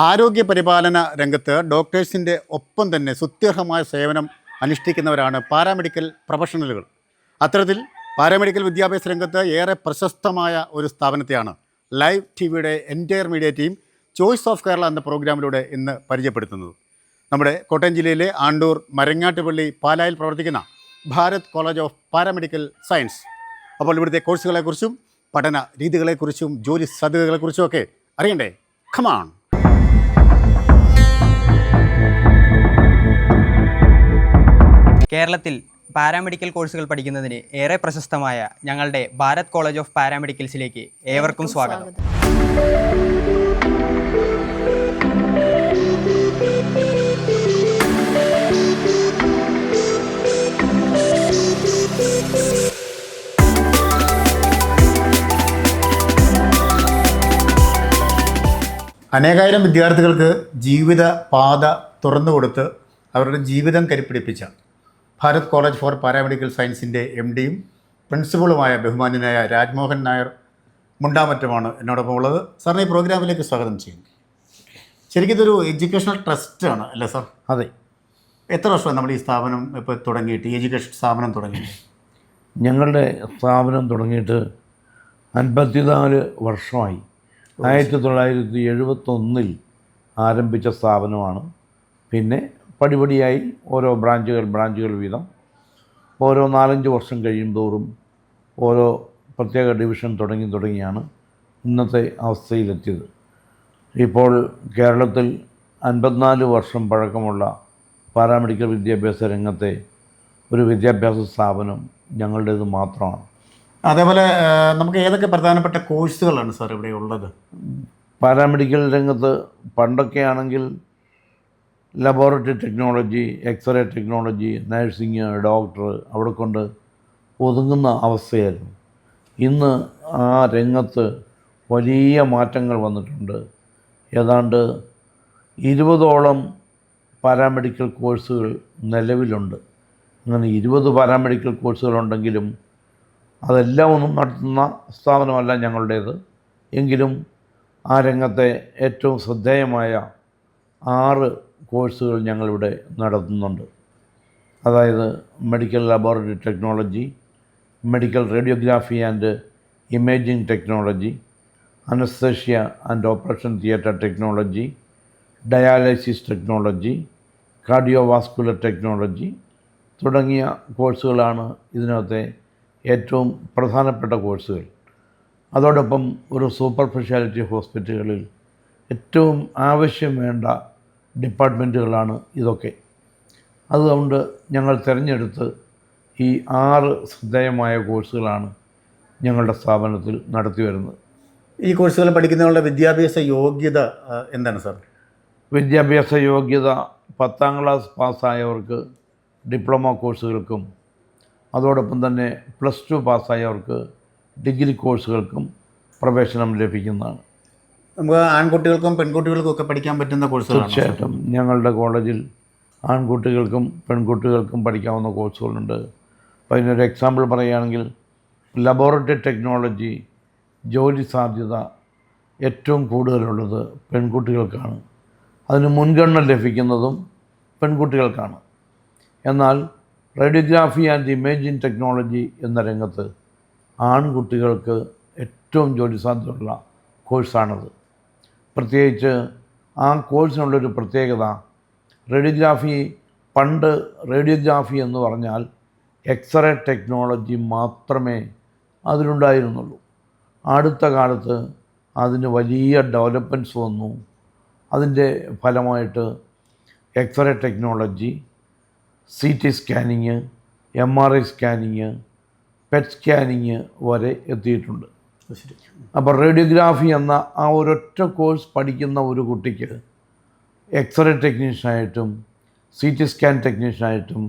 ആരോഗ്യ പരിപാലന രംഗത്ത് ഡോക്ടേഴ്സിൻ്റെ ഒപ്പം തന്നെ സുത്യർഹമായ സേവനം അനുഷ്ഠിക്കുന്നവരാണ് പാരാമെഡിക്കൽ പ്രൊഫഷണലുകൾ. അത്തരത്തിൽ പാരാമെഡിക്കൽ വിദ്യാഭ്യാസ രംഗത്ത് ഏറെ പ്രശസ്തമായ ഒരു സ്ഥാപനത്തെയാണ് ലൈവ് ടി വിയുടെ entire media team choice of Kerala എന്ന പ്രോഗ്രാമിലൂടെ ഇന്ന് പരിചയപ്പെടുത്തുന്നത്. നമ്മുടെ കോട്ടയം ജില്ലയിലെ ആണ്ടൂർ മരങ്ങാട്ടുപള്ളി പാലായിൽ പ്രവർത്തിക്കുന്ന Bharat college of paramedical science. അപ്പോൾ ഇവിടുത്തെ കോഴ്സുകളെക്കുറിച്ചും പഠന രീതികളെക്കുറിച്ചും ജോലി സാധ്യതകളെക്കുറിച്ചും ഒക്കെ അറിയണ്ടേ? കമാൺ. കേരളത്തിൽ പാരാമെഡിക്കൽ കോഴ്സുകൾ പഠിക്കുന്നതിന് ഏറെ പ്രശസ്തമായ ഞങ്ങളുടെ ഭാരത് കോളേജ് ഓഫ് പാരാമെഡിക്കൽസിലേക്ക് ഏവർക്കും സ്വാഗതം. അനേകായിരം വിദ്യാർത്ഥികൾക്ക് ജീവിത പാത തുറന്നുകൊടുത്ത് അവരുടെ ജീവിതം കരിപ്പിടിപ്പിച്ച ഭാരത് കോളേജ് ഫോർ പാരാമെഡിക്കൽ സയൻസിൻ്റെ MD യും പ്രിൻസിപ്പളുമായ ബഹുമാന്യനായ രാജ്മോഹൻ നായർ മുണ്ടാമറ്റമാണ് എന്നോടൊപ്പം ഉള്ളത്. സാറിനെ ഈ പ്രോഗ്രാമിലേക്ക് സ്വാഗതം ചെയ്യുന്നു. ശരിക്കും ഇതൊരു എഡ്യൂക്കേഷണൽ ട്രസ്റ്റാണ് അല്ലേ സാർ? അതെ. എത്ര വർഷമായി നമ്മൾ ഈ സ്ഥാപനം ഇപ്പോൾ തുടങ്ങിയിട്ട്, ഈ എഡ്യൂക്കേഷൻ സ്ഥാപനം തുടങ്ങിയിട്ട്? ഞങ്ങളുടെ സ്ഥാപനം തുടങ്ങിയിട്ട് 54 വർഷമായി. 1971 ആരംഭിച്ച സ്ഥാപനമാണ്. പിന്നെ പടിപടിയായി ഓരോ ബ്രാഞ്ചുകൾ വീതം ഓരോ 4-5 വർഷം കഴിയുന്തോറും ഓരോ പ്രത്യേക ഡിവിഷൻ തുടങ്ങിയാണ് ഇന്നത്തെ അവസ്ഥയിലെത്തിയത്. ഇപ്പോൾ കേരളത്തിൽ 54 വർഷം പഴക്കമുള്ള പാരാമെഡിക്കൽ വിദ്യാഭ്യാസ രംഗത്തെ ഒരു വിദ്യാഭ്യാസ സ്ഥാപനം ഞങ്ങളുടേത് മാത്രമാണ്. അതേപോലെ നമുക്ക് ഏതൊക്കെ പ്രധാനപ്പെട്ട കോഴ്സുകളാണ് സാർ ഇവിടെ ഉള്ളത്? പാരാമെഡിക്കൽ രംഗത്ത് പണ്ടൊക്കെ ആണെങ്കിൽ laboratory technology, x-ray technology, nursing, doctor അവിടെ കൊണ്ട് ഒതുങ്ങുന്ന അവസ്ഥയായിരുന്നു. ഇന്ന് ആ രംഗത്ത് വലിയ മാറ്റങ്ങൾ വന്നിട്ടുണ്ട്. ഏതാണ്ട് 20ഓളം പാരാമെഡിക്കൽ കോഴ്സുകൾ നിലവിലുണ്ട്. അങ്ങനെ 20 പാരാമെഡിക്കൽ കോഴ്സുകളുണ്ടെങ്കിലും അതെല്ലാം ഒന്നും നടത്തുന്ന സ്ഥാപനമല്ല ഞങ്ങളുടേത്. എങ്കിലും ആ രംഗത്തെ ഏറ്റവും ശ്രദ്ധേയമായ 6 കോഴ്സുകൾ ഞങ്ങളിവിടെ നടത്തുന്നുണ്ട്. അതായത് medical laboratory technology, medical radiography and imaging technology, anaesthesia and operation theatre technology, dialysis technology, cardiovascular technology തുടങ്ങിയ കോഴ്സുകളാണ് ഇതിനകത്തെ ഏറ്റവും പ്രധാനപ്പെട്ട കോഴ്സുകൾ. അതോടൊപ്പം ഒരു സൂപ്പർ സ്പെഷ്യാലിറ്റി ഹോസ്പിറ്റലുകളിൽ ഏറ്റവും ആവശ്യം വേണ്ട ഡിപ്പാർട്ട്മെൻറ്റുകളാണ് ഇതൊക്കെ. അതുകൊണ്ട് ഞങ്ങൾ തിരഞ്ഞെടുത്ത് ഈ 6 ശ്രദ്ധേയമായ കോഴ്സുകളാണ് ഞങ്ങളുടെ സ്ഥാപനത്തിൽ നടത്തി വരുന്നത്. ഈ കോഴ്സുകൾ പഠിക്കുന്നവരുടെ വിദ്യാഭ്യാസ യോഗ്യത എന്താണ് സാർ? വിദ്യാഭ്യാസ യോഗ്യത 10ാം ക്ലാസ് പാസ്സായവർക്ക് ഡിപ്ലോമ കോഴ്സുകൾക്കും അതോടൊപ്പം തന്നെ +2 പാസ്സായവർക്ക് ഡിഗ്രി കോഴ്സുകൾക്കും പ്രവേശനം ലഭിക്കുന്നതാണ്. നമുക്ക് ആൺകുട്ടികൾക്കും പെൺകുട്ടികൾക്കും ഒക്കെ പഠിക്കാൻ പറ്റുന്ന കോഴ്സുകൾ? തീർച്ചയായിട്ടും ഞങ്ങളുടെ കോളേജിൽ ആൺകുട്ടികൾക്കും പെൺകുട്ടികൾക്കും പഠിക്കാവുന്ന കോഴ്സുകളുണ്ട്. അപ്പോൾ അതിനൊരു എക്സാമ്പിൾ പറയുകയാണെങ്കിൽ ലബോറട്ടറി ടെക്നോളജി ജോലി സാധ്യത ഏറ്റവും കൂടുതലുള്ളത് പെൺകുട്ടികൾക്കാണ്. അതിന് മുൻഗണന ലഭിക്കുന്നതും പെൺകുട്ടികൾക്കാണ്. എന്നാൽ റേഡിയോഗ്രാഫി ആൻഡ് ഇമേജിംഗ് ടെക്നോളജി എന്ന രംഗത്ത് ആൺകുട്ടികൾക്ക് ഏറ്റവും ജോലി സാധ്യതയുള്ള കോഴ്സാണത്. പ്രത്യേകിച്ച് ആ കോഴ്സിനുള്ളൊരു പ്രത്യേകത, പണ്ട് റേഡിയോഗ്രാഫി എന്ന് പറഞ്ഞാൽ എക്സ്റേ ടെക്നോളജി മാത്രമേ അതിലുണ്ടായിരുന്നുള്ളൂ. അടുത്ത കാലത്ത് അതിന് വലിയ ഡെവലപ്മെൻറ്റ്സ് വന്നു. അതിൻ്റെ ഫലമായിട്ട് x-ray technology, CT scanning, MRI scanning, PET scanning വരെ എത്തിയിട്ടുണ്ട്. അപ്പോൾ റേഡിയോഗ്രാഫി എന്ന ആ ഒരൊറ്റ കോഴ്സ് പഠിക്കുന്ന ഒരു കുട്ടിക്ക് എക്സ്റേ ടെക്നീഷ്യനായിട്ടും CT സ്കാൻ ടെക്നീഷ്യനായിട്ടും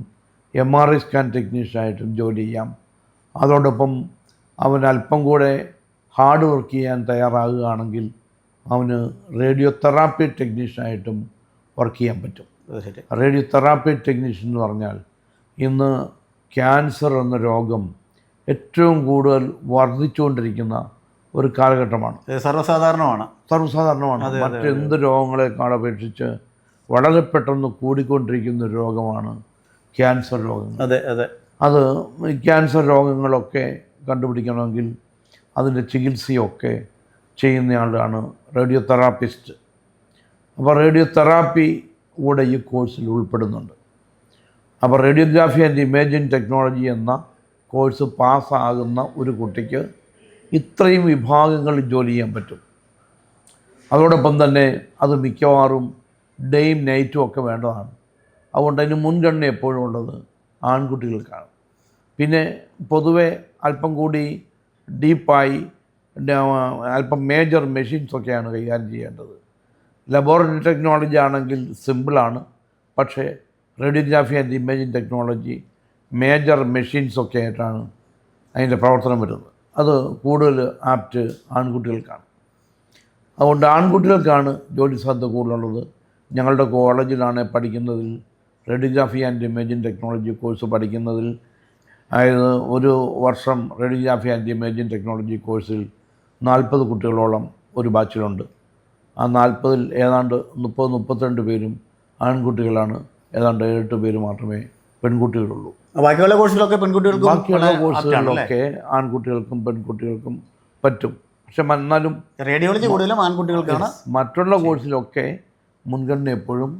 MRI സ്കാൻ ടെക്നീഷ്യനായിട്ടും ജോലി ചെയ്യാം. അതോടൊപ്പം അവൻ അല്പം കൂടെ ഹാർഡ് വർക്ക് ചെയ്യാൻ തയ്യാറാകുകയാണെങ്കിൽ അവന് റേഡിയോ തെറാപ്പി ടെക്നീഷ്യനായിട്ടും വർക്ക് ചെയ്യാൻ പറ്റും. റേഡിയോ തെറാപ്പി ടെക്നീഷ്യൻ എന്ന് പറഞ്ഞാൽ ഇന്ന് ക്യാൻസർ എന്ന രോഗം ഏറ്റവും കൂടുതൽ വർദ്ധിച്ചുകൊണ്ടിരിക്കുന്ന ഒരു കാലഘട്ടമാണ്. സർവ്വസാധാരണമാണ്. മറ്റെന്ത് രോഗങ്ങളെക്കാൾ അപേക്ഷിച്ച് വളരെ പെട്ടെന്ന് കൂടിക്കൊണ്ടിരിക്കുന്ന ഒരു രോഗമാണ് ക്യാൻസർ രോഗങ്ങൾ. അത് ക്യാൻസർ രോഗങ്ങളൊക്കെ കണ്ടുപിടിക്കണമെങ്കിൽ അതിൻ്റെ ചികിത്സയൊക്കെ ചെയ്യുന്നയാളാണ് റേഡിയോ തെറാപ്പിസ്റ്റ്. അപ്പോൾ റേഡിയോ തെറാപ്പി കൂടെ ഈ കോഴ്സിൽ ഉൾപ്പെടുന്നുണ്ട്. അപ്പോൾ റേഡിയോഗ്രാഫി ആൻഡ് ഇമേജിംഗ് ടെക്നോളജി എന്ന കോഴ്സ് പാസ്സാകുന്ന ഒരു കുട്ടിക്ക് ഇത്രയും വിഭാഗങ്ങളിൽ ജോലി ചെയ്യാൻ പറ്റും. അതോടൊപ്പം തന്നെ അത് മിക്കവാറും ഡേയും നൈറ്റും ഒക്കെ വേണ്ടതാണ്. അതുകൊണ്ട് അതിന് മുൻഗണന എപ്പോഴും ഉള്ളത് ആൺകുട്ടികൾക്കാണ്. പിന്നെ പൊതുവെ അല്പം കൂടി ഡീപ്പായി അല്പം മേജർ മെഷീൻസൊക്കെയാണ് കൈകാര്യം ചെയ്യേണ്ടത്. ലബോറട്ടറി ടെക്നോളജി ആണെങ്കിൽ സിമ്പിളാണ്. പക്ഷേ radiography and imaging technology major മെഷീൻസൊക്കെ ആയിട്ടാണ് അതിൻ്റെ പ്രവർത്തനം വരുന്നത്. അത് കൂടുതൽ ആപ്റ്റ് ആൺകുട്ടികൾക്കാണ്. അതുകൊണ്ട് ആൺകുട്ടികൾക്കാണ് ജോലി സാധ്യത കൂടുതലുള്ളത്. ഞങ്ങളുടെ കോളേജിലാണ് പഠിക്കുന്നതിൽ radiography and imaging technology course പഠിക്കുന്നതിൽ, അതായത് ഒരു വർഷം റേഡിയോഗ്രാഫി ആൻഡ് ഇമേജിംഗ് ടെക്നോളജി കോഴ്സിൽ 40 കുട്ടികളോളം ഒരു ബാച്ചിലുണ്ട്. ആ 40-ൽ ഏതാണ്ട് 30-32 പേരും ആൺകുട്ടികളാണ്. ഏതാണ്ട് 7-8 പേര് മാത്രമേ പെൺകുട്ടികളുള്ളൂ. ബാക്കിയുള്ള കോഴ്സുകളൊക്കെ പെൺകുട്ടികൾക്കും ബാക്കിയുള്ള കോഴ്സുകളിലൊക്കെ ആൺകുട്ടികൾക്കും പെൺകുട്ടികൾക്കും പറ്റും. പക്ഷെ എന്നാലും റേഡിയോളജി കൂടുതലും ആൺകുട്ടികൾക്കാണ്. മറ്റുള്ള കോഴ്സിലൊക്കെ മുൻഗണന എപ്പോഴും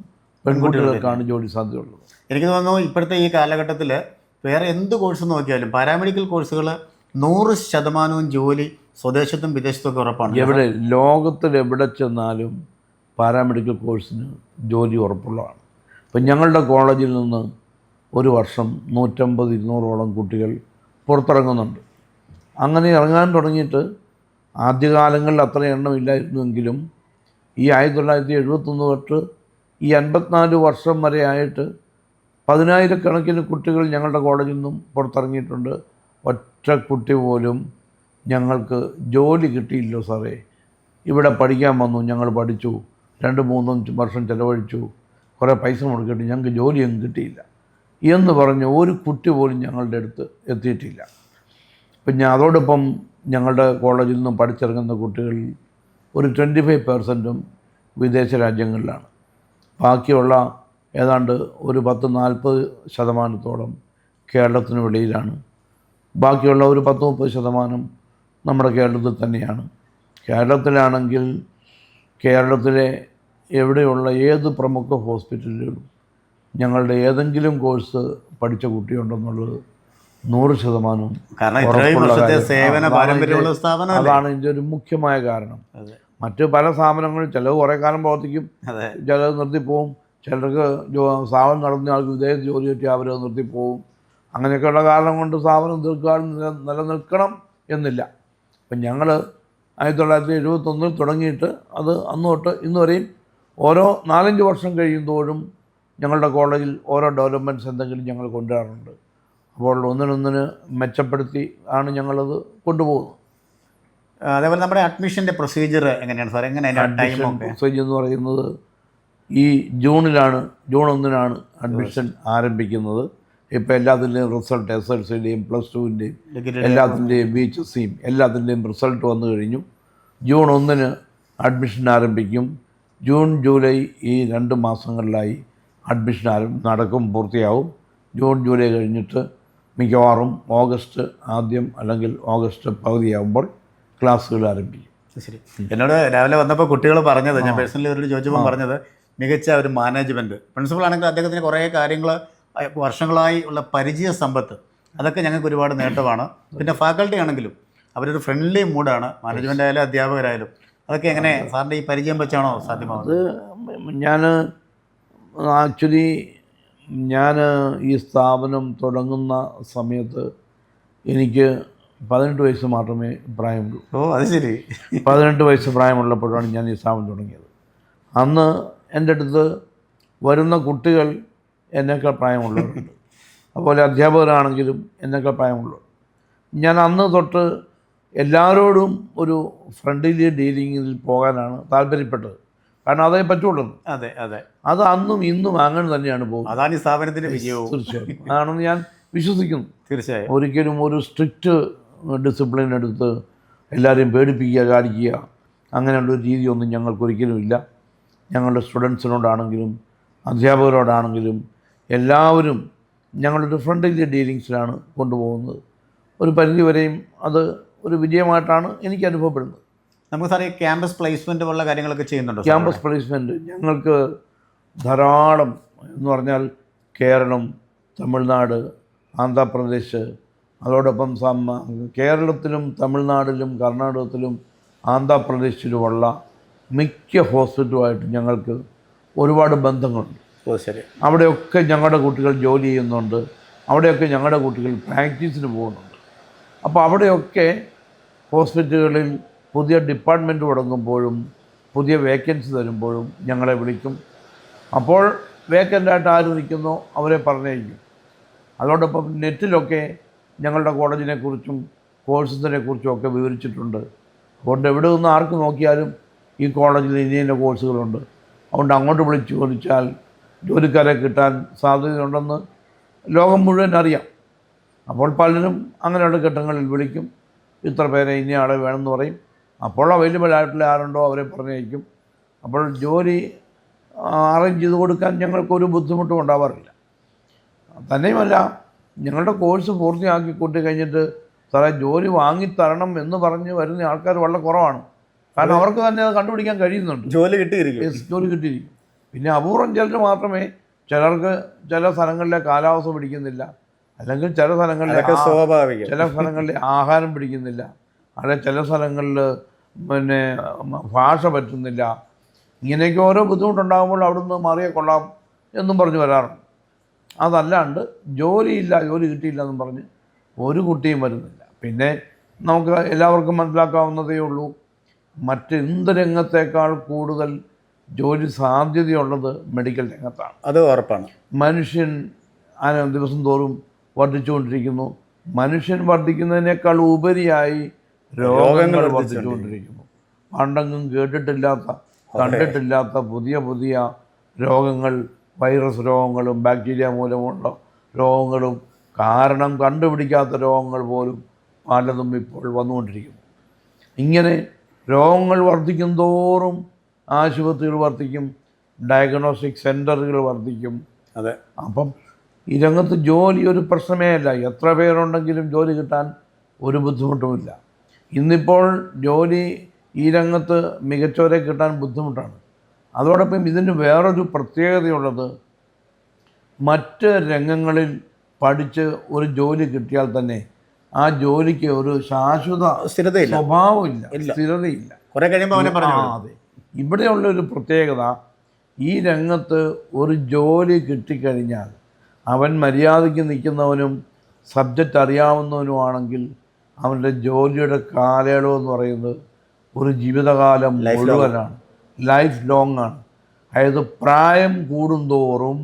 പെൺകുട്ടികൾക്കാണ് ജോലി സാധ്യതയുള്ളത്. എനിക്ക് തോന്നുന്നു ഇപ്പോഴത്തെ ഈ കാലഘട്ടത്തിൽ വേറെ എന്ത് കോഴ്സ് നോക്കിയാലും പാരാമെഡിക്കൽ കോഴ്സുകൾ 100% ജോലി സ്വദേശത്തും വിദേശത്തും ഒക്കെ ഉറപ്പാണ്. എവിടെ ലോകത്തിൽ എവിടെ ചെന്നാലും പാരാമെഡിക്കൽ കോഴ്സിന് ജോലി ഉറപ്പുള്ളതാണ്. ഇപ്പം ഞങ്ങളുടെ കോളേജിൽ നിന്ന് ഒരു വർഷം 150-200ഓളം കുട്ടികൾ പുറത്തിറങ്ങുന്നുണ്ട്. അങ്ങനെ ഇറങ്ങാൻ തുടങ്ങിയിട്ട് ആദ്യകാലങ്ങളിൽ അത്ര എണ്ണമില്ലായിരുന്നുവെങ്കിലും ഈ 1971 തൊട്ട് ഈ 54 വർഷം വരെ ആയിട്ട് 10,000-കണക്കിന് കുട്ടികൾ ഞങ്ങളുടെ കോളേജിൽ നിന്നും പുറത്തിറങ്ങിയിട്ടുണ്ട്. ഒറ്റ കുട്ടി പോലും ഞങ്ങൾക്ക് ജോലി കിട്ടിയില്ലോ സാറേ, ഇവിടെ പഠിക്കാൻ വന്നു, ഞങ്ങൾ പഠിച്ചു, 2-3 വർഷം ചിലവഴിച്ചു, കുറേ പൈസ മുടക്കിയിട്ട് ഞങ്ങൾക്ക് ജോലിയൊന്നും കിട്ടിയില്ല എന്ന് പറഞ്ഞ് ഒരു കുട്ടി പോലും ഞങ്ങളുടെ അടുത്ത് എത്തിയിട്ടില്ല. പിന്നെ അതോടൊപ്പം ഞങ്ങളുടെ കോളേജിൽ നിന്നും പഠിച്ചിറങ്ങുന്ന കുട്ടികളിൽ ഒരു 25% വിദേശ രാജ്യങ്ങളിലാണ്. ബാക്കിയുള്ള ഏതാണ്ട് ഒരു 10-40% കേരളത്തിന് വെളിയിലാണ്. ബാക്കിയുള്ള ഒരു 10-30% നമ്മുടെ കേരളത്തിൽ തന്നെയാണ്. കേരളത്തിലാണെങ്കിൽ കേരളത്തിലെ എവിടെയുള്ള ഏത് പ്രമുഖ ഹോസ്പിറ്റലുകളും ഞങ്ങളുടെ ഏതെങ്കിലും കോഴ്സ് പഠിച്ച കുട്ടിയുണ്ടെന്നുള്ളത് 100% അതാണ് ഇതിൻ്റെ ഒരു മുഖ്യമായ കാരണം. മറ്റ് പല സ്ഥാപനങ്ങളിൽ ചിലവ് കുറേ കാലം പ്രവർത്തിക്കും, ചിലത് നിർത്തിപ്പോവും. ചിലർക്ക് സ്ഥാപനം നടന്ന ആൾക്ക് വിദേശ ജോലി കിട്ടി അവരത് നിർത്തിപ്പോവും. അങ്ങനെയൊക്കെയുള്ള കാരണം കൊണ്ട് സ്ഥാപനം നിലനിൽക്കണം എന്നില്ല. അപ്പം ഞങ്ങൾ 1971 തുടങ്ങിയിട്ട് അത് അന്ന് തൊട്ട് ഇന്ന് വരെയും ഓരോ 4-5 വർഷം കഴിയുന്തോറും ഞങ്ങളുടെ കോളേജിൽ ഓരോ ഡെവലപ്മെൻറ്റ്സ് എന്തെങ്കിലും ഞങ്ങൾ കൊണ്ടുവരാറുണ്ട്. അപ്പോൾ ഒന്നിനൊന്നിന് മെച്ചപ്പെടുത്തി ആണ് ഞങ്ങളത് കൊണ്ടുപോകുന്നത്. അതേപോലെ നമ്മുടെ അഡ്മിഷൻ്റെ പ്രൊസീജിയർ എങ്ങനെയാണ് സാർ? പ്രൊസീജിയർ എന്ന് പറയുന്നത് ഈ ജൂൺ 1-നാണ് അഡ്മിഷൻ ആരംഭിക്കുന്നത്. ഇപ്പോൾ എല്ലാത്തിൻ്റെയും റിസൾട്ട് SSLCയുടെയും +2-ൻ്റെയും എല്ലാത്തിൻ്റെയും BHSCയും എല്ലാത്തിൻ്റെയും റിസൾട്ട് വന്നു കഴിഞ്ഞു. ജൂൺ 1-ന് അഡ്മിഷൻ ആരംഭിക്കും. ജൂൺ ജൂലൈ ഈ 2 മാസങ്ങളിലായി അഡ്മിഷൻ നടക്കും, പൂർത്തിയാവും. ജൂൺ ജൂലൈ കഴിഞ്ഞിട്ട് മിക്കവാറും ഓഗസ്റ്റ് ആദ്യം അല്ലെങ്കിൽ ഓഗസ്റ്റ് പകുതിയാകുമ്പോൾ ക്ലാസ്സുകൾ ആരംഭിക്കും. ശരി. എന്നോട് രാവിലെ വന്നപ്പോൾ കുട്ടികൾ പറഞ്ഞത്, ഞാൻ പേഴ്സണലി അവരോട് ചോദിച്ചപ്പോൾ പറഞ്ഞത്, മികച്ച ഒരു മാനേജ്മെൻറ്റ്, പ്രിൻസിപ്പൾ ആണെങ്കിൽ അദ്ദേഹത്തിന് കുറേ കാര്യങ്ങൾ വർഷങ്ങളായി ഉള്ള പരിചയ സമ്പത്ത്, അതൊക്കെ ഞങ്ങൾക്ക് ഒരുപാട് നേട്ടമാണ്. പിന്നെ ഫാക്കൽറ്റി ആണെങ്കിലും അവരൊരു ഫ്രണ്ട്ലി മൂഡാണ്, മാനേജ്മെൻ്റ് ആയാലും അധ്യാപകരായാലും. അതൊക്കെ എങ്ങനെ സാറിൻ്റെ ഈ പരിചയം വെച്ചാണോ സാധ്യമാകുന്നത്? ആക്ച്വലി ഞാൻ ഈ സ്ഥാപനം തുടങ്ങുന്ന സമയത്ത് എനിക്ക് 18 വയസ്സ് മാത്രമേ പ്രായമുള്ളൂ. അത് ശരി. 18 വയസ്സ് പ്രായമുള്ളപ്പോഴാണ് ഞാൻ ഈ സ്ഥാപനം തുടങ്ങിയത്. അന്ന് എൻ്റെ അടുത്ത് വരുന്ന കുട്ടികൾ എന്നേക്കാൾ പ്രായമുള്ളവരുണ്ട്, അതുപോലെ അധ്യാപകരാണെങ്കിലും എന്നേക്കാൾ പ്രായമുള്ളവർ. ഞാൻ അന്ന് തൊട്ട് എല്ലാവരോടും ഒരു ഫ്രണ്ട്ലി ഡീലിങ്ങിൽ പോകാനാണ് താല്പര്യപ്പെട്ടത്. കാരണം അതേ പറ്റുള്ളൂ. അതെ അതെ, അത് അന്നും ഇന്നും അങ്ങനെ തന്നെയാണ് പോകുന്നത്. അതാണ് ഈ സ്ഥാപനത്തിൻ്റെ വിജയവും. തീർച്ചയായും അതാണെന്ന് ഞാൻ വിശ്വസിക്കുന്നു. തീർച്ചയായും. ഒരിക്കലും ഒരു സ്ട്രിക്റ്റ് ഡിസിപ്ലിൻ എടുത്ത് എല്ലാവരെയും പേടിപ്പിക്കുക, കാണിക്കുക, അങ്ങനെയുള്ളൊരു രീതിയൊന്നും ഞങ്ങൾക്കൊരിക്കലും ഇല്ല. ഞങ്ങളുടെ സ്റ്റുഡൻസിനോടാണെങ്കിലും അധ്യാപകരോടാണെങ്കിലും എല്ലാവരും ഞങ്ങളൊരു ഫ്രണ്ട്ലി ഡീലിങ്സിലാണ് കൊണ്ടുപോകുന്നത്. ഒരു പരിധിവരെയും അത് ഒരു വിജയമായിട്ടാണ് എനിക്ക് അനുഭവപ്പെടുന്നത്. നമുക്ക് സാറേ ക്യാമ്പസ് പ്ലേസ്മെൻറ്റ് പോലുള്ള കാര്യങ്ങളൊക്കെ ചെയ്യുന്നുണ്ടോ? ക്യാമ്പസ് പ്ലേസ്മെൻറ്റ് ഞങ്ങൾക്ക് ധാരാളം എന്ന് പറഞ്ഞാൽ കേരളം, തമിഴ്നാട്, ആന്ധ്രാപ്രദേശ്, അതോടൊപ്പം കേരളത്തിലും തമിഴ്നാട്ടിലും കർണാടകത്തിലും ആന്ധ്രാപ്രദേശിലുമുള്ള മിക്ക ഹോസ്പിറ്റലുമായിട്ട് ഞങ്ങൾക്ക് ഒരുപാട് ബന്ധങ്ങളുണ്ട്. ശരി. അവിടെയൊക്കെ ഞങ്ങളുടെ കുട്ടികൾ ജോലി ചെയ്യുന്നുണ്ട്, അവിടെയൊക്കെ ഞങ്ങളുടെ കുട്ടികൾ പ്രാക്ടീസിന് പോകുന്നുണ്ട്. അപ്പോൾ അവിടെയൊക്കെ ഹോസ്പിറ്റലുകളിൽ പുതിയ ഡിപ്പാർട്ട്മെൻറ്റ് തുടങ്ങുമ്പോഴും പുതിയ വേക്കൻസി തരുമ്പോഴും ഞങ്ങളെ വിളിക്കും. അപ്പോൾ വേക്കൻ്റായിട്ട് ആര് നിൽക്കുന്നോ അവരെ പറഞ്ഞേക്കും. അതോടൊപ്പം നെറ്റിലൊക്കെ ഞങ്ങളുടെ കോളേജിനെക്കുറിച്ചും കോഴ്സസിനെക്കുറിച്ചും ഒക്കെ വിവരിച്ചിട്ടുണ്ട്. അതുകൊണ്ട് എവിടെ നിന്ന് ആർക്ക് നോക്കിയാലും ഈ കോളേജിൽ ഇന്ന കോഴ്സുകളുണ്ട്, അതുകൊണ്ട് അങ്ങോട്ട് വിളിച്ച് ചോദിച്ചാൽ ജോലിക്കാരെ കിട്ടാൻ സാധ്യതയുണ്ടെന്ന് ലോകം മുഴുവൻ അറിയാം. അപ്പോൾ പലരും അങ്ങനെയുള്ള ഘട്ടങ്ങളിൽ വിളിക്കും, ഇത്ര പേരെ ഇന്ന ആളെ വേണമെന്ന് പറയും. അപ്പോൾ അവൈലബിൾ ആയിട്ടുള്ള ആരുണ്ടോ അവരെ പറഞ്ഞയക്കും. അപ്പോൾ ജോലി അറേഞ്ച് ചെയ്ത് കൊടുക്കാൻ ഞങ്ങൾക്കൊരു ബുദ്ധിമുട്ടും ഉണ്ടാവാറില്ല. തന്നെയുമല്ല, ഞങ്ങളുടെ കോഴ്സ് പൂർത്തിയാക്കി കൂട്ടി കഴിഞ്ഞിട്ട് സാറേ ജോലി വാങ്ങിത്തരണം എന്ന് പറഞ്ഞ് വരുന്ന ആൾക്കാർ വളരെ കുറവാണ്. കാരണം അവർക്ക് തന്നെ അത് കണ്ടുപിടിക്കാൻ കഴിയുന്നുണ്ട്. ജോലി കിട്ടിയിരിക്കും. ജോലി കിട്ടിയിരിക്കും. പിന്നെ അപൂർവം ചിലർ മാത്രമേ, ചിലർക്ക് ചില സ്ഥലങ്ങളിലെ കാലാവസ്ഥ പിടിക്കുന്നില്ല, അല്ലെങ്കിൽ ചില സ്ഥലങ്ങളിലെ ആഹാരം പിടിക്കുന്നില്ല, അല്ലെങ്കിൽ ചില സ്ഥലങ്ങളിൽ പിന്നെ ഭാഷ പറ്റുന്നില്ല. ഇങ്ങനെയൊക്കെ ഓരോ ബുദ്ധിമുട്ടുണ്ടാകുമ്പോൾ അവിടുന്ന് മാറിയേ കൊള്ളാം എന്നും പറഞ്ഞ് വരാറുണ്ട്. അതല്ലാണ്ട് ജോലിയില്ല, ജോലി കിട്ടിയില്ല എന്നും പറഞ്ഞ് ഒരു കുട്ടിയും വരുന്നില്ല. പിന്നെ നമുക്ക് എല്ലാവർക്കും മനസ്സിലാക്കാവുന്നതേ ഉള്ളൂ, മറ്റെന്ത് രംഗത്തേക്കാൾ കൂടുതൽ ജോലി സാധ്യതയുള്ളത് മെഡിക്കൽ രംഗത്താണ്. അത് ഉറപ്പാണ്. മനുഷ്യൻ ദിവസം തോറും വർദ്ധിച്ചുകൊണ്ടിരിക്കുന്നു. മനുഷ്യൻ വർദ്ധിക്കുന്നതിനേക്കാൾ ഉപരിയായി രോഗങ്ങൾ വർദ്ധിച്ചുകൊണ്ടിരിക്കുന്നു. പണ്ടെങ്ങും കേട്ടിട്ടില്ലാത്ത, കണ്ടിട്ടില്ലാത്ത പുതിയ പുതിയ രോഗങ്ങൾ, വൈറസ് രോഗങ്ങളും ബാക്ടീരിയ മൂലമുള്ള രോഗങ്ങളും, കാരണം കണ്ടുപിടിക്കാത്ത രോഗങ്ങൾ പോലും പലതും ഇപ്പോൾ വന്നുകൊണ്ടിരിക്കുന്നു. ഇങ്ങനെ രോഗങ്ങൾ വർദ്ധിക്കും തോറും ആശുപത്രികൾ വർദ്ധിക്കും, ഡയഗ്നോസ്റ്റിക് സെൻ്ററുകൾ വർദ്ധിക്കും. അതെ. അപ്പം ഈ രംഗത്ത് ജോലി ഒരു പ്രശ്നമേ അല്ല. എത്ര പേരുണ്ടെങ്കിലും ജോലി കിട്ടാൻ ഒരു ബുദ്ധിമുട്ടുമില്ല. ഇന്നിപ്പോൾ ജോലി ഈ രംഗത്ത് മികച്ചവരെ കിട്ടാൻ ബുദ്ധിമുട്ടാണ്. അതോടൊപ്പം ഇതിന് വേറൊരു പ്രത്യേകതയുള്ളത്, മറ്റ് രംഗങ്ങളിൽ പഠിച്ച് ഒരു ജോലി കിട്ടിയാൽ തന്നെ ആ ജോലിക്ക് ഒരു ശാശ്വത സ്വഭാവമില്ല, സ്ഥിരതയില്ല. കുറേ കഴിയുമ്പോൾ അവനെ പറഞ്ഞു. അതെ, ഇവിടെയുള്ള ഒരു പ്രത്യേകത, ഈ രംഗത്ത് ഒരു ജോലി കിട്ടിക്കഴിഞ്ഞാൽ അവൻ മര്യാദയ്ക്ക് നിൽക്കുന്നവനും സബ്ജക്റ്റ് അറിയാവുന്നവനുമാണെങ്കിൽ അവൻ്റെ ജോലിയുടെ കാലയളവ് എന്ന് പറയുന്നത് ഒരു ജീവിതകാലം മുഴുവനാണ്, ലൈഫ് ലോങ് ആണ്. അതായത് പ്രായം കൂടുന്തോറും,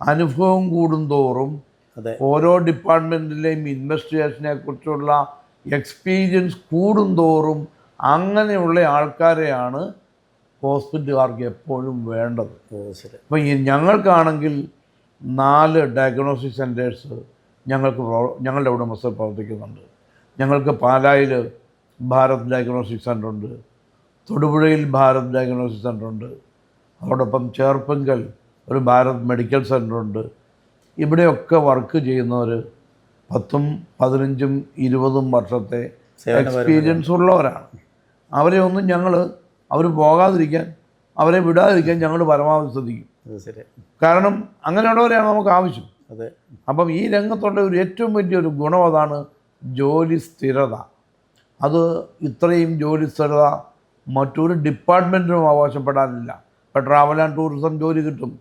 അനുഭവം കൂടുന്തോറും, ഓരോ ഡിപ്പാർട്ട്മെൻറ്റിലെയും ഇൻവെസ്റ്റിഗേഷനെ കുറിച്ചുള്ള എക്സ്പീരിയൻസ് കൂടുന്തോറും അങ്ങനെയുള്ള ആൾക്കാരെയാണ് ഹോസ്പിറ്റലുകാർക്ക് എപ്പോഴും വേണ്ടത്. അപ്പം ഞങ്ങൾക്കാണെങ്കിൽ 4 ഡയഗ്നോസ്റ്റിക് സെൻറ്റേഴ്സ് ഞങ്ങളുടെ ഉടമസ്ഥർ പ്രവർത്തിക്കുന്നുണ്ട്. ഞങ്ങൾക്ക് പാലായിൽ ഭാരത് ഡയഗ്നോസ്റ്റിക് സെൻ്ററുണ്ട്, തൊടുപുഴയിൽ ഭാരത് ഡയഗ്നോസ്റ്റിക് സെൻ്ററുണ്ട്, അതോടൊപ്പം ചേർപ്പങ്കൽ ഒരു ഭാരത് മെഡിക്കൽ സെൻ്ററുണ്ട്. ഇവിടെയൊക്കെ വർക്ക് ചെയ്യുന്നവർ 10, 15, 20 വർഷത്തെ എക്സ്പീരിയൻസ് ഉള്ളവരാണ്. അവരെ ഒന്നും അവർ പോകാതിരിക്കാൻ, അവരെ വിടാതിരിക്കാൻ ഞങ്ങൾ പരമാവധി ശ്രദ്ധിക്കും. കാരണം അങ്ങനെയുള്ളവരെയാണ് നമുക്ക് ആവശ്യം. അതെ. അപ്പം ഈ രംഗത്തുള്ള ഒരു ഏറ്റവും വലിയൊരു ഗുണം അതാണ് ജോലി സ്ഥിരത. അത് ഇത്രയും ജോലി സ്ഥിരത മറ്റൊരു ഡിപ്പാർട്ട്മെൻറ്റിനും അവകാശപ്പെടാനില്ല. ഇപ്പോൾ ട്രാവൽ ആൻഡ് ടൂറിസം ജോലി കിട്ടും,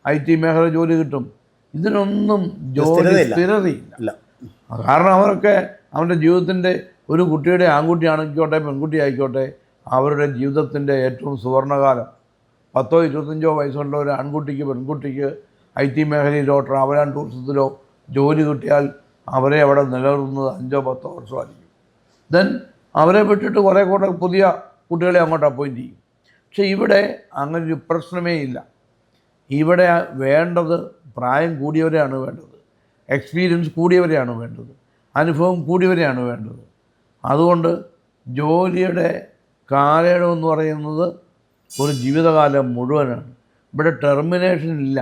IT മേഖല ജോലി കിട്ടും, ഇതിനൊന്നും ജോലി സ്ഥിരതയില്ല. കാരണം അവരൊക്കെ അവൻ്റെ ജീവിതത്തിൻ്റെ, ഒരു കുട്ടിയുടെ ആൺകുട്ടി ആണെങ്കിക്കോട്ടെ പെൺകുട്ടി ആയിക്കോട്ടെ, അവരുടെ ജീവിതത്തിൻ്റെ ഏറ്റവും സുവർണകാലം 10 25 വയസ്സുള്ള ഒരു ആൺകുട്ടിക്ക് പെൺകുട്ടിക്ക് IT മേഖലയിലോ ട്രാവൽ ആൻഡ് ടൂറിസത്തിലോ ജോലി കിട്ടിയാൽ അവരെ അവിടെ നിലനിർത്തുന്നത് 5 10 വർഷമായിരിക്കും. ദെൻ അവരെ വിട്ടിട്ട് കുറേ പുതിയ കുട്ടികളെ അങ്ങോട്ട് അപ്പോയിൻറ്റ് ചെയ്യും. പക്ഷേ ഇവിടെ അങ്ങനൊരു പ്രശ്നമേ ഇല്ല. ഇവിടെ വേണ്ടത് പ്രായം കൂടിയവരെയാണ് വേണ്ടത്, എക്സ്പീരിയൻസ് കൂടിയവരെയാണ് വേണ്ടത്, അനുഭവം കൂടിയവരെയാണ് വേണ്ടത്. അതുകൊണ്ട് ജോലിയുടെ കാലയളവ് എന്ന് പറയുന്നത് ഒരു ജീവിതകാലം മുഴുവനാണ്. ഇവിടെ ടെർമിനേഷൻ ഇല്ല,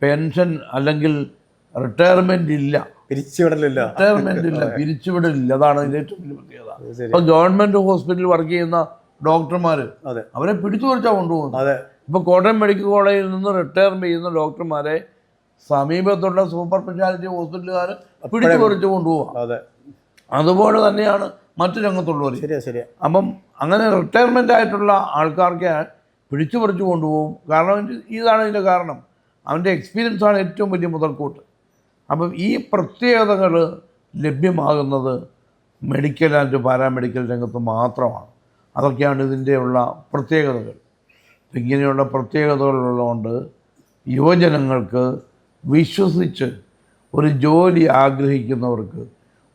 പെൻഷൻ അല്ലെങ്കിൽ റിട്ടയർമെൻ്റ് ഇല്ല, പിരിച്ചുവിടലില്ല, റിട്ടയർമെൻ്റ് ഇല്ല, പിരിച്ചുവിടലില്ല. അതാണ് ഇതിൻ്റെ ഏറ്റവും വലിയ പ്രത്യേകത. ഇപ്പോൾ ഗവൺമെൻറ് ഹോസ്പിറ്റലിൽ വർക്ക് ചെയ്യുന്ന ഡോക്ടർമാർ അവരെ പിടിച്ചു പറിച്ചാൽ കൊണ്ടുപോകുന്നത്. ഇപ്പോൾ കോട്ടയം മെഡിക്കൽ കോളേജിൽ നിന്ന് റിട്ടയർ ചെയ്യുന്ന ഡോക്ടർമാരെ സമീപത്തുള്ള സൂപ്പർ സ്പെഷ്യാലിറ്റി ഹോസ്പിറ്റലുകാർ പിടിച്ചു പറിച്ചു കൊണ്ടുപോകാം. അതുപോലെ തന്നെയാണ് മറ്റു രംഗത്തുള്ളവർ. അപ്പം അങ്ങനെ റിട്ടയർമെൻ്റ് ആയിട്ടുള്ള ആൾക്കാർക്ക് പിടിച്ചു പറിച്ചു കൊണ്ടുപോകും. കാരണം ഇതാണ് ഇതിൻ്റെ കാരണം. അവൻ്റെ എക്സ്പീരിയൻസാണ് ഏറ്റവും വലിയ മുതൽക്കൂട്ട്. അപ്പം ഈ പ്രത്യേകതകൾ ലഭ്യമാകുന്നത് മെഡിക്കൽ ആൻഡ് പാരാമെഡിക്കൽ രംഗത്ത് മാത്രമാണ്. അതൊക്കെയാണ് ഇതിൻ്റെയുള്ള പ്രത്യേകതകൾ. ഇങ്ങനെയുള്ള പ്രത്യേകതകളുള്ളതുകൊണ്ട് യുവജനങ്ങൾക്ക് വിശ്വസിച്ച് ഒരു ജോലി ആഗ്രഹിക്കുന്നവർക്ക്,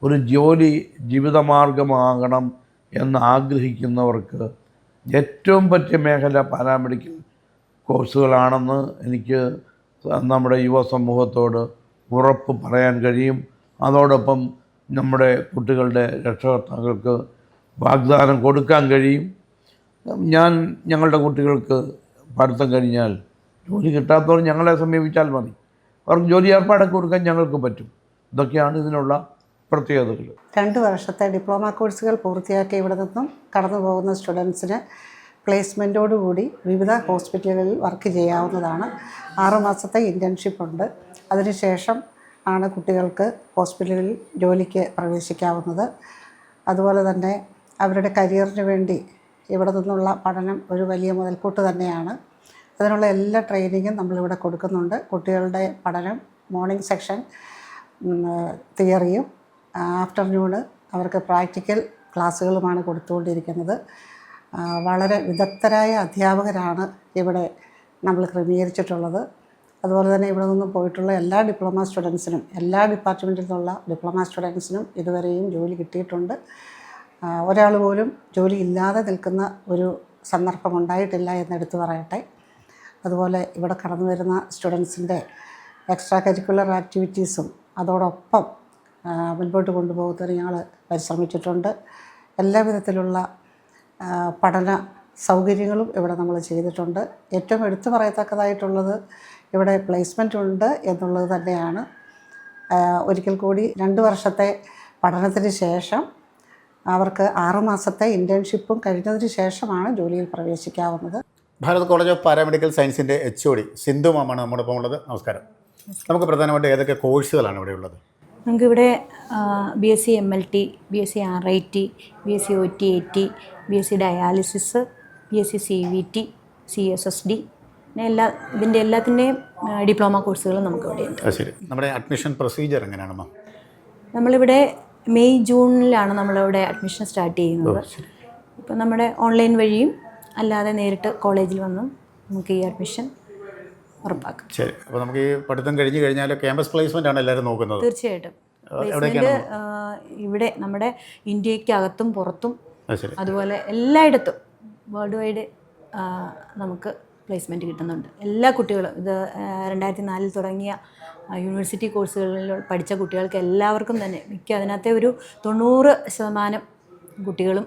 ഒരു ജോലി ജീവിതമാർഗമാകണം എന്ന് ആഗ്രഹിക്കുന്നവർക്ക് ഏറ്റവും പറ്റിയ മേഖല പാരാമെഡിക്കൽ കോഴ്സുകളാണെന്ന് എനിക്ക് നമ്മുടെ യുവസമൂഹത്തോട് ഉറപ്പ് പറയാൻ കഴിയും. അതോടൊപ്പം നമ്മുടെ കുട്ടികളുടെ രക്ഷകർത്താക്കൾക്ക് വാഗ്ദാനം കൊടുക്കാൻ കഴിയും. ഞങ്ങളുടെ കുട്ടികൾക്ക് പഠിത്തം കഴിഞ്ഞാൽ ജോലി കിട്ടാത്തവർ ഞങ്ങളെ സമീപിച്ചാൽ മതി. അവർക്ക് ജോലി ഏർപ്പാടാക്കി കൊടുക്കാൻ ഞങ്ങൾക്ക് പറ്റും. ഇതൊക്കെയാണ് ഇതിനുള്ള പ്രത്യേകതകൾ. 2 വർഷത്തെ ഡിപ്ലോമ കോഴ്സുകൾ പൂർത്തിയാക്കി ഇവിടെ നിന്നും കടന്നു പോകുന്ന സ്റ്റുഡൻസിന് പ്ലേസ്മെൻറ്റോടുകൂടി വിവിധ ഹോസ്പിറ്റലുകളിൽ വർക്ക് ചെയ്യാവുന്നതാണ്. 6 മാസത്തെ ഇൻറ്റേൺഷിപ്പ് ഉണ്ട്. അതിനുശേഷം ആണ് കുട്ടികൾക്ക് ഹോസ്പിറ്റലിൽ ജോലിക്ക് പ്രവേശിക്കാവുന്നത്. അതുപോലെ തന്നെ അവരുടെ കരിയറിന് വേണ്ടി ഇവിടെ നിന്നുള്ള പഠനം ഒരു വലിയ മുതൽക്കൂട്ട് തന്നെയാണ്. അതിനുള്ള എല്ലാ ട്രെയിനിങ്ങും നമ്മളിവിടെ കൊടുക്കുന്നുണ്ട്. കുട്ടികളുടെ പഠനം മോർണിംഗ് സെക്ഷൻ തിയറിയും ആഫ്റ്റർനൂണ് അവർക്ക് പ്രാക്ടിക്കൽ ക്ലാസ്സുകളുമാണ് കൊടുത്തുകൊണ്ടിരിക്കുന്നത്. വളരെ വിദഗ്ധരായ അധ്യാപകരാണ് ഇവിടെ നമ്മൾ ക്രമീകരിച്ചിട്ടുള്ളത്. അതുപോലെ തന്നെ ഇവിടെ നിന്നും പോയിട്ടുള്ള എല്ലാ ഡിപ്ലോമ സ്റ്റുഡൻസിനും, എല്ലാ ഡിപ്പാർട്ട്മെൻറ്റിൽ നിന്നുള്ള ഡിപ്ലോമ സ്റ്റുഡൻസിനും ഇതുവരെയും ജോലി കിട്ടിയിട്ടുണ്ട്. ഒരാൾ പോലും ജോലി ഇല്ലാതെ നിൽക്കുന്ന ഒരു സന്ദർഭം ഉണ്ടായിട്ടില്ല എന്നെടുത്ത് പറയട്ടെ. അതുപോലെ ഇവിടെ കടന്നു വരുന്ന സ്റ്റുഡൻസിൻ്റെ എക്സ്ട്രാ കരിക്കുലർ ആക്ടിവിറ്റീസും അതോടൊപ്പം മുൻപോട്ട് കൊണ്ടുപോകുന്നതിന് ഞങ്ങൾ പരിശ്രമിച്ചിട്ടുണ്ട്. എല്ലാ വിധത്തിലുള്ള പഠന സൗകര്യങ്ങളും ഇവിടെ നമ്മൾ ചെയ്തിട്ടുണ്ട്. ഏറ്റവും എടുത്തു പറയത്തക്കതായിട്ടുള്ളത് ഇവിടെ പ്ലേസ്മെൻ്റ് ഉണ്ട് എന്നുള്ളത് തന്നെയാണ്. ഒരിക്കൽ കൂടി 2 വർഷത്തെ പഠനത്തിന് ശേഷം അവർക്ക് 6 മാസത്തെ ഇൻറ്റേൺഷിപ്പും കഴിഞ്ഞതിന് ശേഷമാണ് ജോലിയിൽ പ്രവേശിക്കാവുന്നത്. ഭാരത് കോളേജ് ഓഫ് പാരാമെഡിക്കൽ സയൻസിൻ്റെ HOD സിന്ധു മാമാണ് നമ്മോടൊപ്പം ഉള്ളത്. നമസ്കാരം. നമുക്ക് പ്രധാനമായിട്ട് ഏതൊക്കെ കോഴ്സുകളാണ് ഇവിടെ ഉള്ളത്? നമുക്കിവിടെ BSc MLT, BSc RIT, BSc OT-AT, BSc dialysis, BSc CVT, CSSD, പിന്നെ ഇതിൻ്റെ എല്ലാത്തിൻ്റെയും ഡിപ്ലോമ കോഴ്സുകളും നമുക്കിവിടെ ഉണ്ട്. ശരി. നമ്മുടെ അഡ്മിഷൻ പ്രൊസീജിയർ എങ്ങനെയാണ്? നമ്മളിവിടെ മെയ് ജൂണിലാണ് നമ്മളിവിടെ അഡ്മിഷൻ സ്റ്റാർട്ട് ചെയ്യുന്നത്. ഇപ്പം നമ്മുടെ ഓൺലൈൻ വഴിയും അല്ലാതെ നേരിട്ട് കോളേജിൽ വന്നും നമുക്ക് ഈ അഡ്മിഷൻ ഉറപ്പാക്കാം. ശരി. അപ്പോൾ നമുക്ക് ഈ പഠിത്തം കഴിഞ്ഞ് കഴിഞ്ഞാൽ ക്യാമ്പസ് പ്ലേസ്മെൻ്റ് ആണ് എല്ലാവരും നോക്കുന്നത്? തീർച്ചയായിട്ടും. പ്ലേസ്മെൻറ്റ് ഇവിടെ നമ്മുടെ ഇന്ത്യക്കകത്തും പുറത്തും അതുപോലെ എല്ലായിടത്തും വേൾഡ് വൈഡ് നമുക്ക് പ്ലേസ്മെൻറ്റ് കിട്ടുന്നുണ്ട്. എല്ലാ കുട്ടികളും ഇത് 2004 തുടങ്ങിയ യൂണിവേഴ്സിറ്റി കോഴ്സുകളിൽ പഠിച്ച കുട്ടികൾക്ക് എല്ലാവർക്കും തന്നെ അതിനകത്തെ ഒരു 90% കുട്ടികളും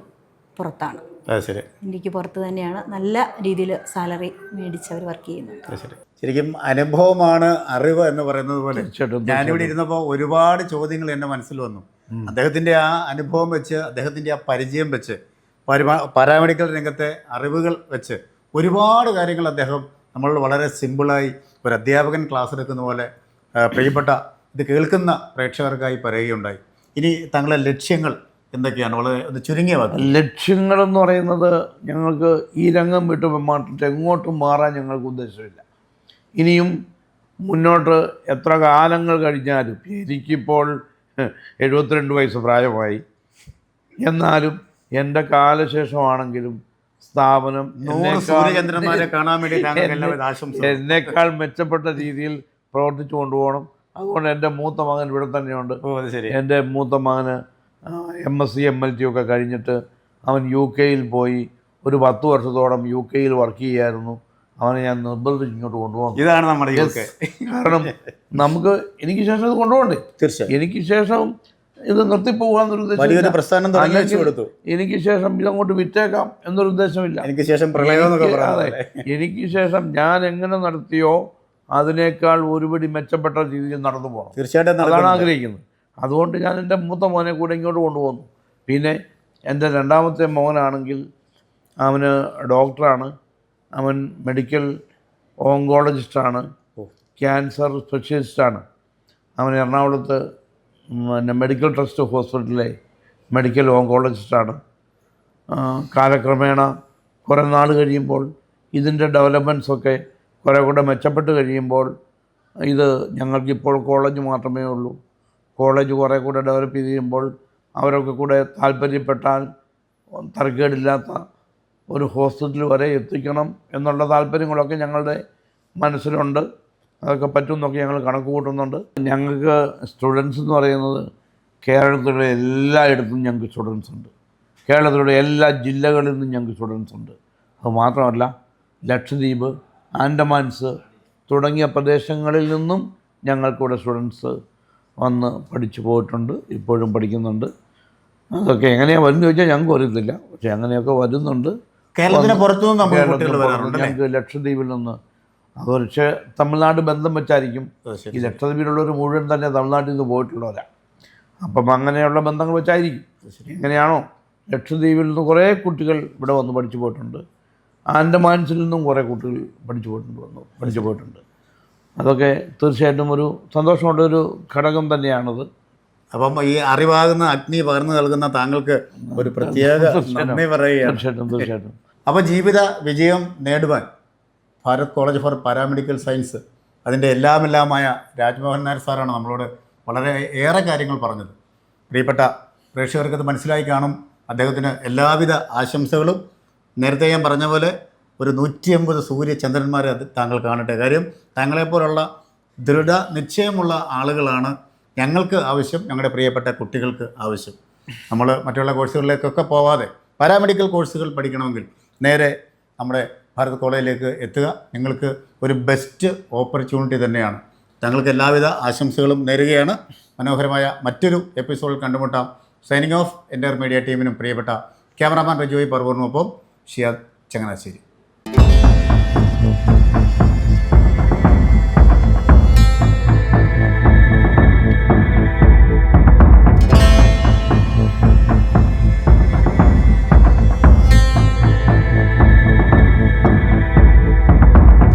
പുറത്താണ്. ശരി. ഇന്ത്യക്ക് പുറത്ത് തന്നെയാണ് നല്ല രീതിയിൽ സാലറി മേടിച്ചവർ വർക്ക് ചെയ്യുന്നത്. ശരി. ശരിക്കും അനുഭവമാണ് അറിവ് എന്ന് പറയുന്നത് പോലെ ഞാനിവിടെ ഇരുന്നപ്പോൾ ഒരുപാട് ചോദ്യങ്ങൾ എൻ്റെ മനസ്സിൽ വന്നു. അദ്ദേഹത്തിൻ്റെ ആ അനുഭവം വെച്ച്, അദ്ദേഹത്തിൻ്റെ ആ പരിചയം വെച്ച്, പാരാമെഡിക്കൽ രംഗത്തെ അറിവുകൾ വെച്ച് ഒരുപാട് കാര്യങ്ങൾ അദ്ദേഹം നമ്മൾ വളരെ സിമ്പിളായി ഒരു അധ്യാപകൻ ക്ലാസ് എടുക്കുന്ന പോലെ പ്രിയപ്പെട്ട ഇത് കേൾക്കുന്ന പ്രേക്ഷകർക്കായി പറയുകയുണ്ടായി. ഇനി തങ്ങളുടെ ലക്ഷ്യങ്ങൾ എന്തൊക്കെയാണ്? വളരെ ഒന്ന് ചുരുങ്ങിയ വാക്ക്. ലക്ഷ്യങ്ങളെന്ന് പറയുന്നത് ഞങ്ങൾക്ക് ഈ രംഗം വിട്ട് മാറ്റിട്ട് എങ്ങോട്ടും മാറാൻ ഞങ്ങൾക്ക് ഉദ്ദേശമില്ല. ഇനിയും മുന്നോട്ട് എത്ര കാലങ്ങൾ കഴിഞ്ഞാലും, എനിക്കിപ്പോൾ 72 വയസ്സ് പ്രായമായി, എന്നാലും എൻ്റെ കാലശേഷമാണെങ്കിലും സ്ഥാപനം എന്നേക്കാൾ മെച്ചപ്പെട്ട രീതിയിൽ പ്രവർത്തിച്ചു കൊണ്ടുപോകണം. അതുകൊണ്ട് എൻ്റെ മൂത്ത മകൻ ഇവിടെ തന്നെയുണ്ട്. എൻ്റെ മൂത്ത മകന് MSc MLT ഒക്കെ കഴിഞ്ഞിട്ട് അവൻ UK പോയി ഒരു 10 വർഷത്തോളം UK വർക്ക് ചെയ്യായിരുന്നു. അവനെ ഞാൻ നിർബന്ധിച്ച് ഇങ്ങോട്ട് കൊണ്ടുപോകും. ഇതാണ് നമ്മുടെ കാരണം എനിക്ക് ശേഷം ഇത് കൊണ്ടുപോകണ്ടേ. തീർച്ചയായും എനിക്ക് ശേഷം ഇത് നിർത്തിപ്പോകാന്നൊരു വലിയൊരു ഉദ്ദേശം പ്രസ്ഥാനം തുടങ്ങി വെച്ച് കൊടുത്തു. എനിക്ക് ശേഷം ഇതങ്ങോട്ട് വിറ്റേക്കാം എന്നൊരു ഉദ്ദേശമില്ല. എനിക്ക് ശേഷം പ്രളയം എന്നൊക്കെ അതെ, പറയാം. എനിക്ക് ശേഷം ഞാൻ എങ്ങനെ നടത്തിയോ അതിനേക്കാൾ ഒരുപടി മെച്ചപ്പെട്ട രീതിയിൽ നടന്നു പോകണം. തീർച്ചയായിട്ടും അതാണ് നടക്കുന്നുണ്ട്. ആഗ്രഹിക്കുന്നത്. അതുകൊണ്ട് ഞാൻ എൻ്റെ മൂത്ത മോനെ കൂടെ ഇങ്ങോട്ട് കൊണ്ടുപോകുന്നു. പിന്നെ എൻ്റെ രണ്ടാമത്തെ മോനാണെങ്കിൽ അവന് ഡോക്ടറാണ്, അവൻ മെഡിക്കൽ ഓങ്കോളജിസ്റ്റാണ്, ക്യാൻസർ സ്പെഷ്യലിസ്റ്റാണ്. അവൻ എറണാകുളത്ത് മെഡിക്കൽ ട്രസ്റ്റ് ഹോസ്പിറ്റലിലെ മെഡിക്കൽ ഓങ്കോളജിസ്റ്റാണ്. കാലക്രമേണ കുറേ നാൾ കഴിയുമ്പോൾ ഇതിൻ്റെ ഡെവലപ്മെൻറ്റ്സൊക്കെ കുറേ കൂടെ മെച്ചപ്പെട്ട് കഴിയുമ്പോൾ ഇത് ഞങ്ങൾക്കിപ്പോൾ കോളേജ് മാത്രമേ ഉള്ളൂ. കോളേജ് കുറേ കൂടെ ഡെവലപ്പ് ചെയ്ത് കഴിയുമ്പോൾ അവരൊക്കെ കൂടെ താല്പര്യപ്പെട്ടാൽ തരക്കേടില്ലാത്ത ഒരു ഹോസ്പിറ്റൽ വരെ എത്തിക്കണം എന്നുള്ള താല്പര്യങ്ങളൊക്കെ ഞങ്ങളുടെ മനസ്സിലുണ്ട്. അതൊക്കെ പറ്റുമെന്നൊക്കെ ഞങ്ങൾ കണക്ക് കൂട്ടുന്നുണ്ട്. ഞങ്ങൾക്ക് സ്റ്റുഡൻസ് എന്ന് പറയുന്നത് കേരളത്തിലുള്ള എല്ലായിടത്തും ഞങ്ങൾക്ക് സ്റ്റുഡൻസ് ഉണ്ട്. കേരളത്തിലുള്ള എല്ലാ ജില്ലകളിൽ നിന്നും ഞങ്ങൾക്ക് സ്റ്റുഡൻസ് ഉണ്ട്. അതുമാത്രമല്ല ലക്ഷദ്വീപ്, ആൻഡമാൻസ് തുടങ്ങിയ പ്രദേശങ്ങളിൽ നിന്നും ഞങ്ങൾക്കിവിടെ സ്റ്റുഡൻസ് വന്ന് പഠിച്ചു പോയിട്ടുണ്ട്, ഇപ്പോഴും പഠിക്കുന്നുണ്ട്. അതൊക്കെ എങ്ങനെയാണ് വരുന്നത് ചോദിച്ചാൽ ഞങ്ങൾക്ക് അറിയത്തില്ല. പക്ഷേ അങ്ങനെയൊക്കെ വരുന്നുണ്ട്. കേരളത്തിന് പുറത്തുനിന്ന് നമ്മൾ കുട്ടികൾ വരാറുണ്ട്. ഞങ്ങൾക്ക് ലക്ഷദ്വീപിൽ നിന്ന്, അത് പക്ഷേ തമിഴ്നാട് ബന്ധം വെച്ചായിരിക്കും. ഈ ലക്ഷദ്വീപിലുള്ളവർ മുഴുവൻ തന്നെ തമിഴ്നാട്ടിൽ നിന്ന് പോയിട്ടുള്ളവരാണ്. അപ്പം അങ്ങനെയുള്ള ബന്ധങ്ങൾ വെച്ചായിരിക്കും. എങ്ങനെയാണോ ലക്ഷദ്വീപിൽ നിന്ന് കുറേ കുട്ടികൾ ഇവിടെ വന്ന് പഠിച്ചു പോയിട്ടുണ്ട്. ആൻഡമാൻസിൽ നിന്നും കുറേ കുട്ടികൾ പഠിച്ചു പോയിട്ടുണ്ട്. അതൊക്കെ തീർച്ചയായിട്ടും ഒരു സന്തോഷമുള്ളൊരു ഘടകം തന്നെയാണത്. അപ്പം ഈ അറിവാകുന്ന അഗ്നി പകർന്നു നൽകുന്ന താങ്കൾക്ക് ഒരു പ്രത്യേക നന്ദി പറയുകയാണ്. തീർച്ചയായിട്ടും. അപ്പോൾ ജീവിത വിജയം നേടുവാൻ Bharat college for paramedical science അതിൻ്റെ എല്ലാമെല്ലാമായ രാജ്മോഹൻ നായർ സാറാണ് നമ്മളോട് വളരെ ഏറെ കാര്യങ്ങൾ പറഞ്ഞത്. പ്രിയപ്പെട്ട പ്രേക്ഷകർക്കത് മനസ്സിലായി കാണും. അദ്ദേഹത്തിന് എല്ലാവിധ ആശംസകളും. നേരത്തെ ഞാൻ പറഞ്ഞ പോലെ ഒരു 150 സൂര്യചന്ദ്രന്മാരെ അത് താങ്കൾ കാണട്ടെ. കാര്യം താങ്കളെപ്പോലുള്ള ദൃഢനിശ്ചയമുള്ള ആളുകളാണ് ഞങ്ങൾക്ക് ആവശ്യം, ഞങ്ങളുടെ പ്രിയപ്പെട്ട കുട്ടികൾക്ക് ആവശ്യം. നമ്മൾ മറ്റുള്ള കോഴ്സുകളിലേക്കൊക്കെ പോവാതെ പാരാമെഡിക്കൽ കോഴ്സുകൾ പഠിക്കണമെങ്കിൽ നേരെ നമ്മുടെ ഭാരത് കോളേജിലേക്ക് എത്തുക. നിങ്ങൾക്ക് ഒരു ബെസ്റ്റ് ഓപ്പർച്യൂണിറ്റി തന്നെയാണ്. താങ്കൾക്ക് എല്ലാവിധ ആശംസകളും നേരുകയാണ്. മനോഹരമായ മറ്റൊരു എപ്പിസോഡിൽ കണ്ടുമുട്ടാം. സൈനിങ് ഓഫ് എൻ്റെ മീഡിയ ടീമിനും പ്രിയപ്പെട്ട ക്യാമറാമാൻ റജോയ് പർവൂറിനുമൊപ്പം ഷിയാദ് ചങ്ങനാശ്ശേരി.